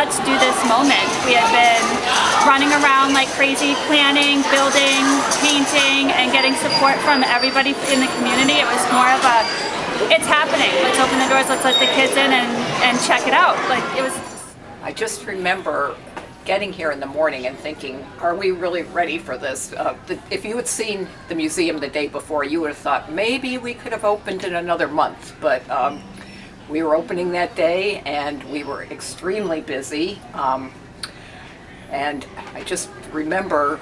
let's do this moment. We had been running around like crazy, planning, building, painting, and getting support from everybody in the community. It was more of a, it's happening. Let's open the doors, let's let the kids in and check it out. Like it was. I just remember getting here in the morning and thinking, are we really ready for this? If you had seen the museum the day before, you would have thought maybe we could have opened in another month, but we were opening that day and we were extremely busy. And I just remember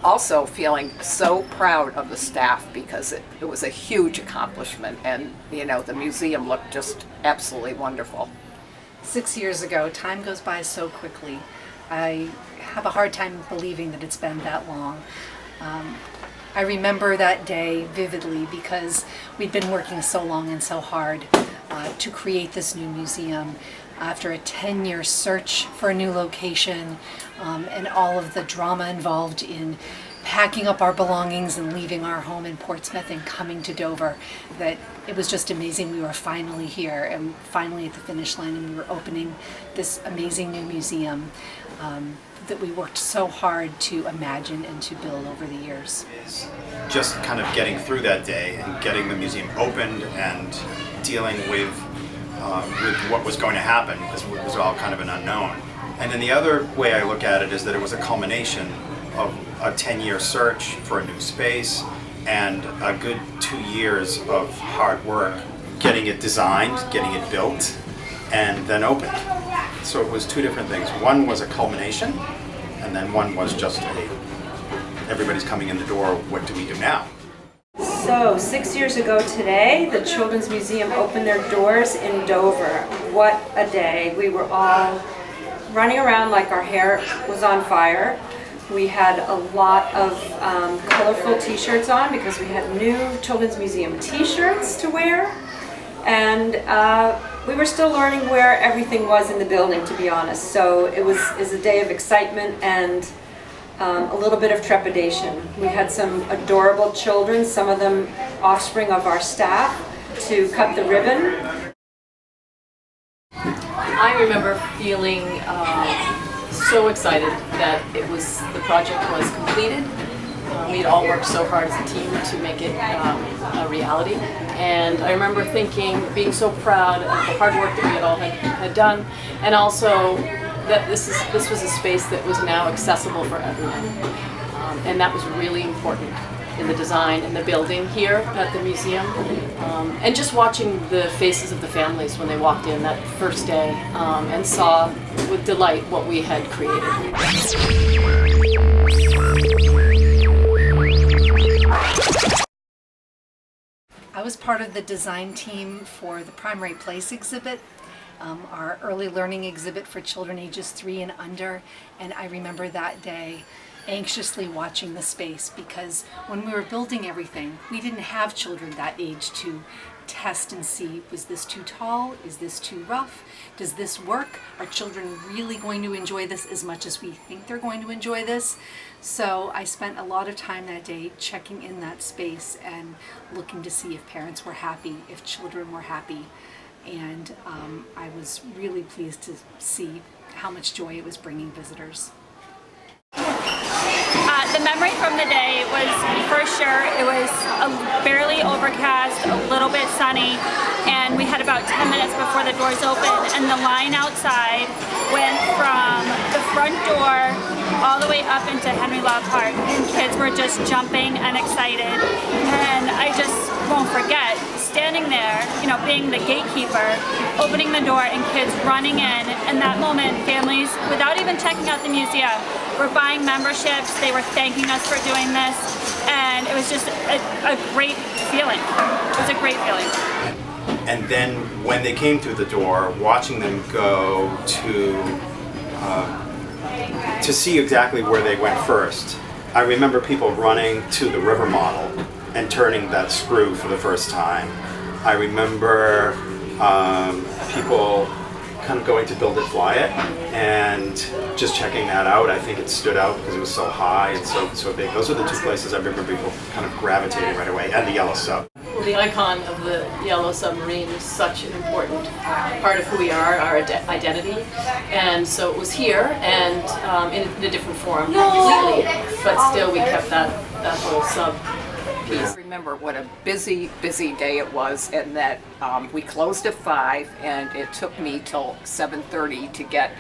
also feeling so proud of the staff because it was a huge accomplishment, and you know, the museum looked just absolutely wonderful. 6 years ago, time goes by so quickly. I have a hard time believing that it's been that long. I remember that day vividly because we'd been working so long and so hard to create this new museum. After a 10-year search for a new location and all of the drama involved in packing up our belongings and leaving our home in Portsmouth and coming to Dover, that it was just amazing. We were finally here and finally at the finish line, and we were opening this amazing new museum that we worked so hard to imagine and to build over the years. Just kind of getting through that day and getting the museum opened and dealing with what was going to happen, because it was all kind of an unknown. And then the other way I look at it is that it was a culmination of a 10-year search for a new space and a good 2 years of hard work getting it designed, getting it built, and then opened. So it was two different things. One was a culmination, and then one was just everybody's coming in the door, what do we do now? So 6 years ago today, the Children's Museum opened their doors in Dover. What a day. We were all running around like our hair was on fire. We had a lot of colorful t-shirts on because we had new Children's Museum t-shirts to wear. And we were still learning where everything was in the building, to be honest. So it was a day of excitement and a little bit of trepidation. We had some adorable children, some of them offspring of our staff, to cut the ribbon. I remember feeling so excited that the project was completed. We'd all worked so hard as a team to make it a reality, and I remember being so proud of the hard work that we all had done, and also that this was a space that was now accessible for everyone, and that was really important in the design and the building here at the museum, and just watching the faces of the families when they walked in that first day and saw with delight what we had created. I was part of the design team for the Primary Place exhibit, our early learning exhibit for children ages 3 and under, and I remember that day anxiously watching the space, because when we were building everything, we didn't have children that age to test and see, was this too tall? Is this too rough? Does this work? Are children really going to enjoy this as much as we think they're going to enjoy this? So I spent a lot of time that day checking in that space and looking to see if parents were happy, if children were happy. And I was really pleased to see how much joy it was bringing visitors. The memory from the day was, for sure, it was barely overcast, a little bit sunny, and we had about 10 minutes before the doors opened, and the line outside went from the front door all the way up into Henry Law Park, and kids were just jumping and excited. And I just won't forget standing there, you know, being the gatekeeper, opening the door and kids running in, and that moment, families, without even checking out the museum, were buying memberships, they were thanking us for doing this, and it was just a great feeling. It was a great feeling. And then when they came through the door, watching them go to see exactly where they went first, I remember people running to the river model and turning that screw for the first time. I remember people kind of going to Build It, Fly It, and just checking that out. I think it stood out because it was so high and so big. Those are the two places I remember people kind of gravitating right away, and the yellow sub. the icon of the yellow submarine is such an important part of who we are, our identity. And so it was here and in a different form completely, but still we kept that whole sub piece. I remember what a busy, busy day it was, and that we closed at 5, and it took me till 7:30 to get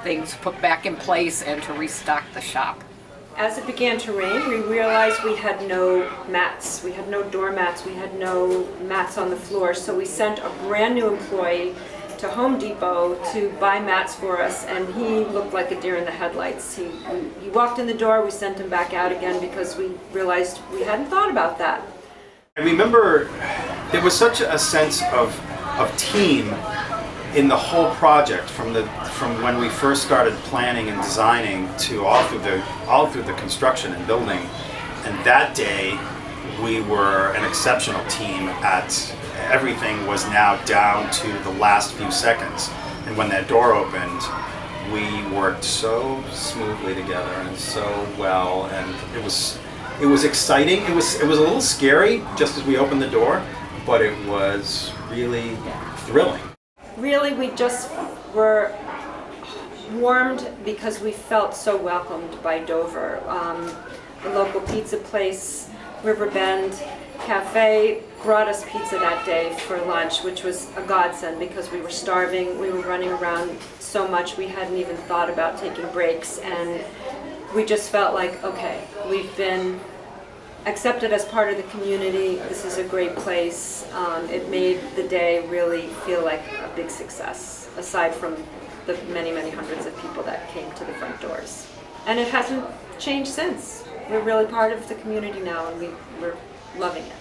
things put back in place and to restock the shop. As it began to rain, we realized we had no mats. We had no doormats. We had no mats on the floor. So we sent a brand new employee to Home Depot to buy mats for us, and he looked like a deer in the headlights. He walked in the door, we sent him back out again because we realized we hadn't thought about that. I remember there was such a sense of team in the whole project, from when we first started planning and designing to all through the construction and building. And that day we were an exceptional team. Everything was now down to the last few seconds. And when that door opened, we worked so smoothly together and so well, and it was exciting. It was a little scary just as we opened the door, but it was really thrilling. Really, we just were warmed because we felt so welcomed by Dover. The local pizza place, Riverbend Cafe, brought us pizza that day for lunch, which was a godsend because we were starving. We were running around so much we hadn't even thought about taking breaks, and we just felt like, okay, we've been accepted as part of the community. This is a great place. It made the day really feel like a big success, aside from the many, many hundreds of people that came to the front doors. And it hasn't changed since. We're really part of the community now, and we're loving it.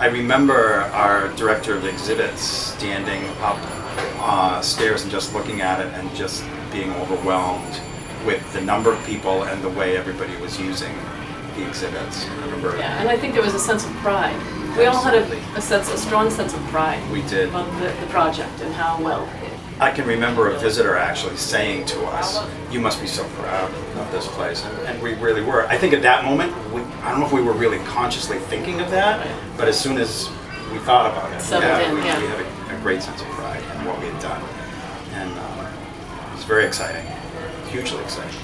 I remember our director of exhibits standing up stairs and just looking at it and just being overwhelmed with the number of people and the way everybody was using the exhibits. I remember. Yeah, and I think there was a sense of pride. We all had a strong sense of pride. We did. About the project and how well it. I can remember a visitor actually saying to us, "You must be so proud of this place," and we really were. I think at that moment, I don't know if we were really consciously thinking of that, but as soon as we thought about it, we had a great sense of pride in what we had done, and it was very exciting, hugely exciting.